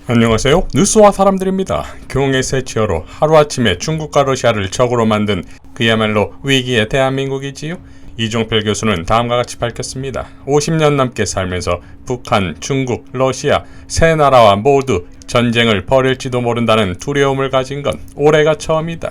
안녕하세요. 뉴스와 사람들입니다. 경의세 치어로 하루아침에 중국과 러시아를 적으로 만든 그야말로 위기의 대한민국이지요. 이종필 교수는 다음과 같이 밝혔습니다. 50년 넘게 살면서 북한, 중국, 러시아 세 나라와 모두 전쟁을 벌일지도 모른다는 두려움을 가진 건 올해가 처음이다.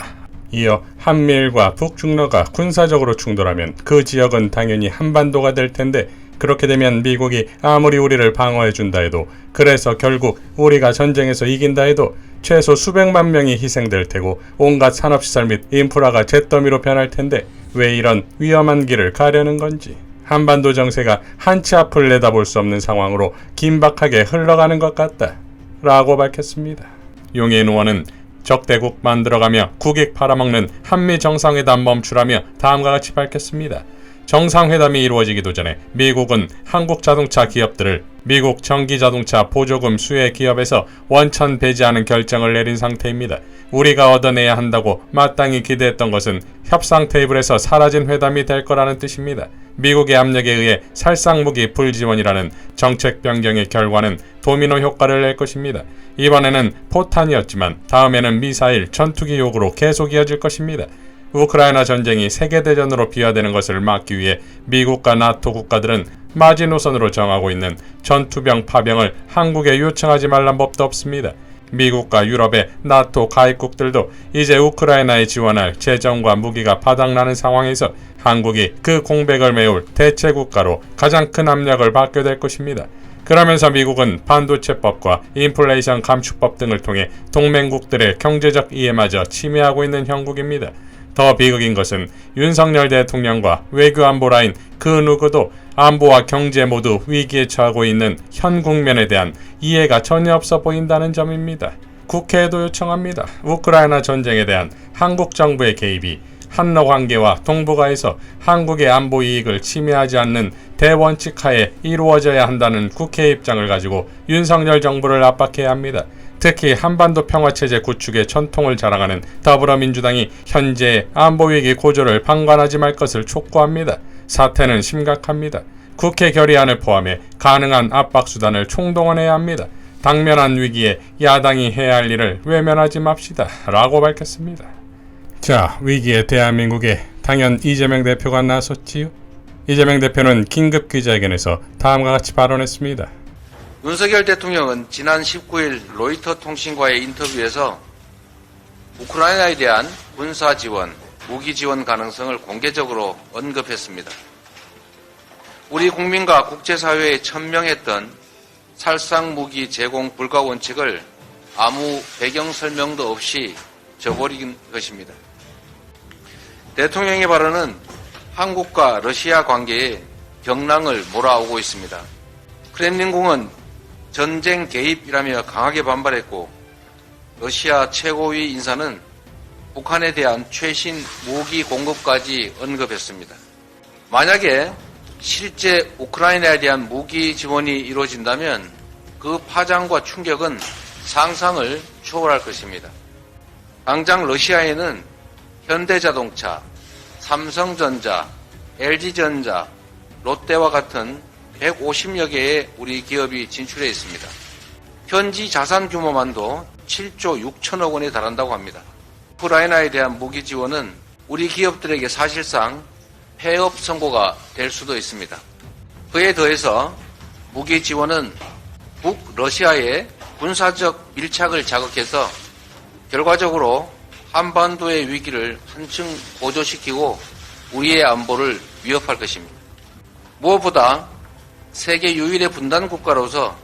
이어 한미일과 북중러가 군사적으로 충돌하면 그 지역은 당연히 한반도가 될 텐데 그렇게 되면 미국이 아무리 우리를 방어해준다 해도, 그래서 결국 우리가 전쟁에서 이긴다 해도 최소 수백만 명이 희생될 테고 온갖 산업시설 및 인프라가 잿더미로 변할 텐데 왜 이런 위험한 길을 가려는 건지. 한반도 정세가 한치 앞을 내다볼 수 없는 상황으로 긴박하게 흘러가는 것 같다 라고 밝혔습니다. 용해인 의원은 적대국 만들어가며 국익 팔아먹는 한미 정상회담 멈추라며 다음과 같이 밝혔습니다. 정상회담이 이루어지기도 전에 미국은 한국 자동차 기업들을 미국 전기자동차 보조금 수혜 기업에서 원천 배제하는 결정을 내린 상태입니다. 우리가 얻어내야 한다고 마땅히 기대했던 것은 협상 테이블에서 사라진 회담이 될 거라는 뜻입니다. 미국의 압력에 의해 살상무기 불지원이라는 정책 변경의 결과는 도미노 효과를 낼 것입니다. 이번에는 포탄이었지만 다음에는 미사일, 전투기 요구로 계속 이어질 것입니다. 우크라이나 전쟁이 세계대전으로 비화되는 것을 막기 위해 미국과 나토 국가들은 마지노선으로 정하고 있는 전투병 파병을 한국에 요청하지 말란 법도 없습니다. 미국과 유럽의 나토 가입국들도 이제 우크라이나에 지원할 재정과 무기가 바닥나는 상황에서 한국이 그 공백을 메울 대체국가로 가장 큰 압력을 받게 될 것입니다. 그러면서 미국은 반도체법과 인플레이션 감축법 등을 통해 동맹국들의 경제적 이해마저 침해하고 있는 형국입니다. 더 비극인 것은 윤석열 대통령과 외교안보 라인 그 누구도 안보와 경제 모두 위기에 처하고 있는 현 국면에 대한 이해가 전혀 없어 보인다는 점입니다. 국회에도 요청합니다. 우크라이나 전쟁에 대한 한국 정부의 개입이 한러 관계와 동북아에서 한국의 안보 이익을 침해하지 않는 대원칙 하에 이루어져야 한다는 국회의 입장을 가지고 윤석열 정부를 압박해야 합니다. 특히 한반도 평화체제 구축의 전통을 자랑하는 더불어민주당이 현재의 안보위기 고조를 방관하지 말 것을 촉구합니다. 사태는 심각합니다. 국회 결의안을 포함해 가능한 압박수단을 총동원해야 합니다. 당면한 위기에 야당이 해야 할 일을 외면하지 맙시다 라고 밝혔습니다. 자, 위기의 대한민국에 당연 이재명 대표가 나섰지요. 이재명 대표는 긴급 기자회견에서 다음과 같이 발언했습니다. 윤석열 대통령은 지난 19일 로이터 통신과의 인터뷰에서 우크라이나에 대한 군사 지원, 무기 지원 가능성을 공개적으로 언급했습니다. 우리 국민과 국제사회에 천명했던 살상 무기 제공 불가 원칙을 아무 배경 설명도 없이 저버린 것입니다. 대통령의 발언은 한국과 러시아 관계에 경랑을 몰아오고 있습니다. 크렘린궁은 전쟁 개입이라며 강하게 반발했고, 러시아 최고위 인사는 북한에 대한 최신 무기 공급까지 언급했습니다. 만약에 실제 우크라이나에 대한 무기 지원이 이루어진다면 그 파장과 충격은 상상을 초월할 것입니다. 당장 러시아에는 현대자동차, 삼성전자, LG전자, 롯데와 같은 150여 개의 우리 기업이 진출해 있습니다. 현지 자산 규모만도 7조 6천억 원에 달한다고 합니다. 우크라이나에 대한 무기 지원은 우리 기업들에게 사실상 폐업 선고가 될 수도 있습니다. 그에 더해서 무기 지원은 북러시아의 군사적 밀착을 자극해서 결과적으로 한반도의 위기를 한층 고조시키고 우리의 안보를 위협할 것입니다. 무엇보다 세계 유일의 분단 국가로서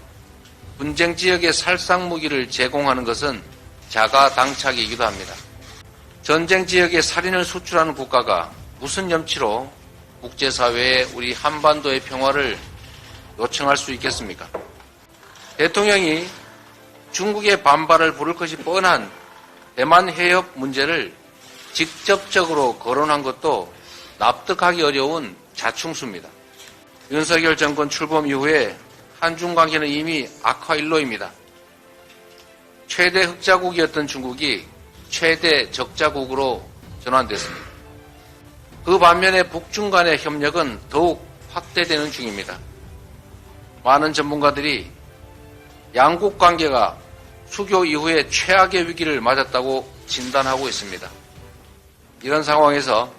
분쟁 지역에 살상 무기를 제공하는 것은 자가당착이기도 합니다. 전쟁 지역에 살인을 수출하는 국가가 무슨 염치로 국제사회에 우리 한반도의 평화를 요청할 수 있겠습니까? 대통령이 중국의 반발을 부를 것이 뻔한 대만 해협 문제를 직접적으로 거론한 것도 납득하기 어려운 자충수입니다. 윤석열 정권 출범 이후에 한중 관계는 이미 악화일로입니다. 최대 흑자국이었던 중국이 최대 적자국으로 전환됐습니다. 그 반면에 북중 간의 협력은 더욱 확대되는 중입니다. 많은 전문가들이 양국 관계가 수교 이후에 최악의 위기를 맞았다고 진단하고 있습니다. 이런 상황에서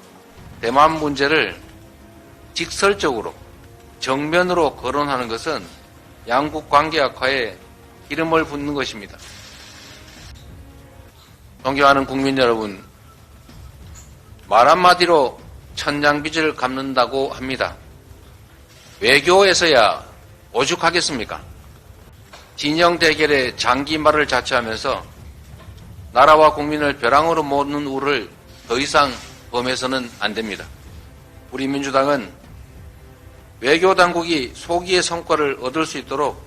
대만 문제를 직설적으로 정면으로 거론하는 것은 양국 관계 악화에 기름을 붓는 것입니다. 존경하는 국민 여러분, 말 한마디로 천냥빚을 갚는다고 합니다. 외교에서야 오죽하겠습니까? 진영 대결의 장기말을 자처하면서 나라와 국민을 벼랑으로 모는 우를 더 이상 범해서는 안 됩니다. 우리 민주당은 외교당국이 소기의 성과를 얻을 수 있도록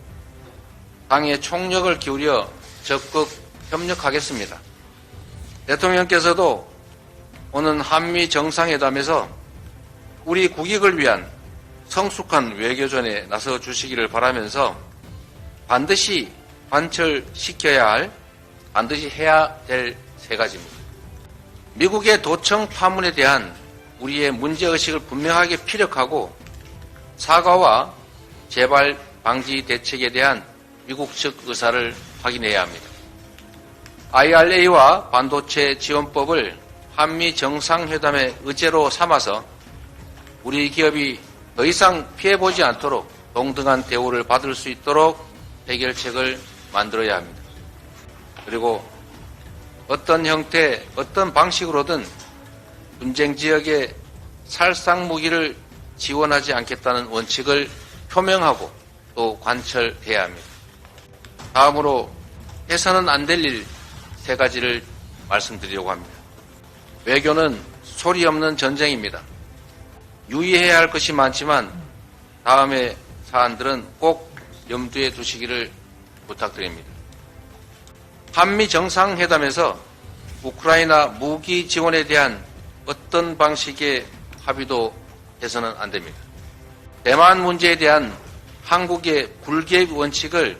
당의 총력을 기울여 적극 협력하겠습니다. 대통령께서도 오는 한미 정상회담에서 우리 국익을 위한 성숙한 외교전에 나서 주시기를 바라면서 반드시 반드시 해야 될 세 가지입니다. 미국의 도청 파문에 대한 우리의 문제의식을 분명하게 피력하고 사과와 재발 방지 대책에 대한 미국 측 의사를 확인해야 합니다. IRA와 반도체 지원법을 한미 정상회담의 의제로 삼아서 우리 기업이 더 이상 피해보지 않도록 동등한 대우를 받을 수 있도록 해결책을 만들어야 합니다. 그리고 어떤 형태, 어떤 방식으로든 분쟁 지역에 살상 무기를 지원하지 않겠다는 원칙을 표명하고 또 관철해야 합니다. 다음으로 해서는 안 될 일 세 가지를 말씀드리려고 합니다. 외교는 소리 없는 전쟁입니다. 유의해야 할 것이 많지만 다음의 사안들은 꼭 염두에 두시기를 부탁드립니다. 한미 정상회담에서 우크라이나 무기 지원에 대한 어떤 방식의 합의도 해서는 안 됩니다. 대만 문제에 대한 한국의 불개입 원칙을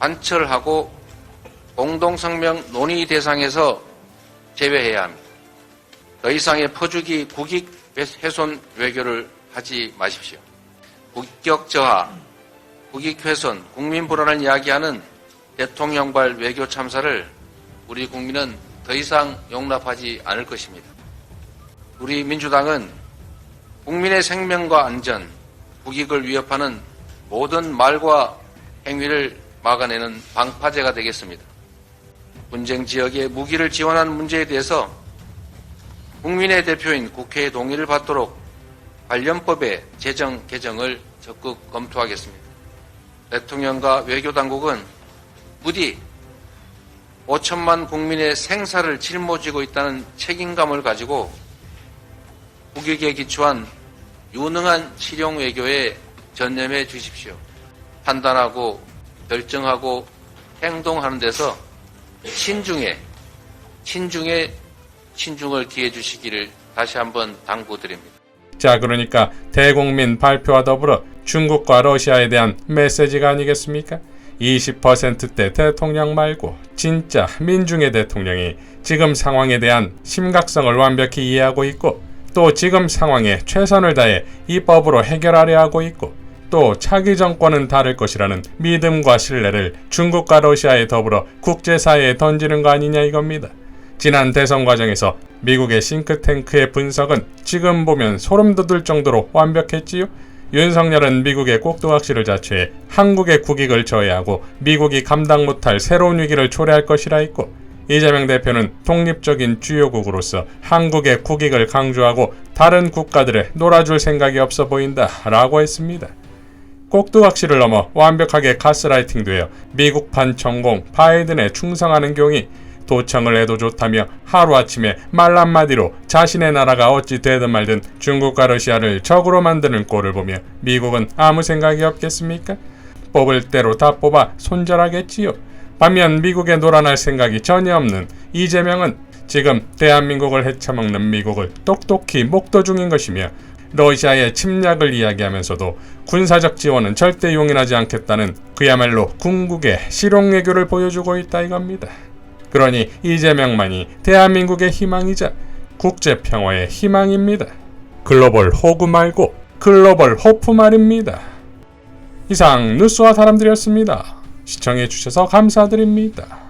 관철하고 공동성명 논의 대상에서 제외해야 합니다. 더 이상의 퍼주기 국익 훼손 외교를 하지 마십시오. 국격 저하, 국익 훼손, 국민 불안을 이야기하는 대통령발 외교 참사를 우리 국민은 더 이상 용납하지 않을 것입니다. 우리 민주당은 국민의 생명과 안전, 국익을 위협하는 모든 말과 행위를 막아내는 방파제가 되겠습니다. 분쟁 지역에 무기를 지원하는 문제에 대해서 국민의 대표인 국회의 동의를 받도록 관련법의 제정 개정을 적극 검토하겠습니다. 대통령과 외교당국은 부디 5천만 국민의 생사를 짊어지고 있다는 책임감을 가지고 국익에 기초한 유능한 실용 외교에 전념해 주십시오. 판단하고 결정하고 행동하는 데서 신중을 기해 주시기를 다시 한번 당부드립니다. 자, 그러니까 대국민 발표와 더불어 중국과 러시아에 대한 메시지가 아니겠습니까? 20%대 대통령 말고 진짜 민중의 대통령이 지금 상황에 대한 심각성을 완벽히 이해하고 있고 또 지금 상황에 최선을 다해 입법으로 해결하려 하고 있고 또 차기 정권은 다를 것이라는 믿음과 신뢰를 중국과 러시아에 더불어 국제사회에 던지는 거 아니냐 이겁니다. 지난 대선 과정에서 미국의 싱크탱크의 분석은 지금 보면 소름 돋을 정도로 완벽했지요. 윤석열은 미국의 꼭두각시를 자처해 한국의 국익을 저해하고 미국이 감당 못할 새로운 위기를 초래할 것이라 했고 이재명 대표는 독립적인 주요국으로서 한국의 국익을 강조하고 다른 국가들에 놀아줄 생각이 없어 보인다 라고 했습니다. 꼭두각시를 넘어 완벽하게 가스라이팅되어 미국판 전공 바이든에 충성하는 경위 도청을 해도 좋다며 하루아침에 말 한마디로 자신의 나라가 어찌 되든 말든 중국과 러시아를 적으로 만드는 꼴을 보며 미국은 아무 생각이 없겠습니까? 뽑을 대로 다 뽑아 손절하겠지요. 반면 미국에 놀아날 생각이 전혀 없는 이재명은 지금 대한민국을 헤쳐먹는 미국을 똑똑히 목도 중인 것이며 러시아의 침략을 이야기하면서도 군사적 지원은 절대 용인하지 않겠다는 그야말로 궁극의 실용외교를 보여주고 있다 이겁니다. 그러니 이재명만이 대한민국의 희망이자 국제평화의 희망입니다. 글로벌 호구 말고 글로벌 호프 말입니다. 이상 뉴스와 사람들이었습니다. 시청해주셔서 감사드립니다.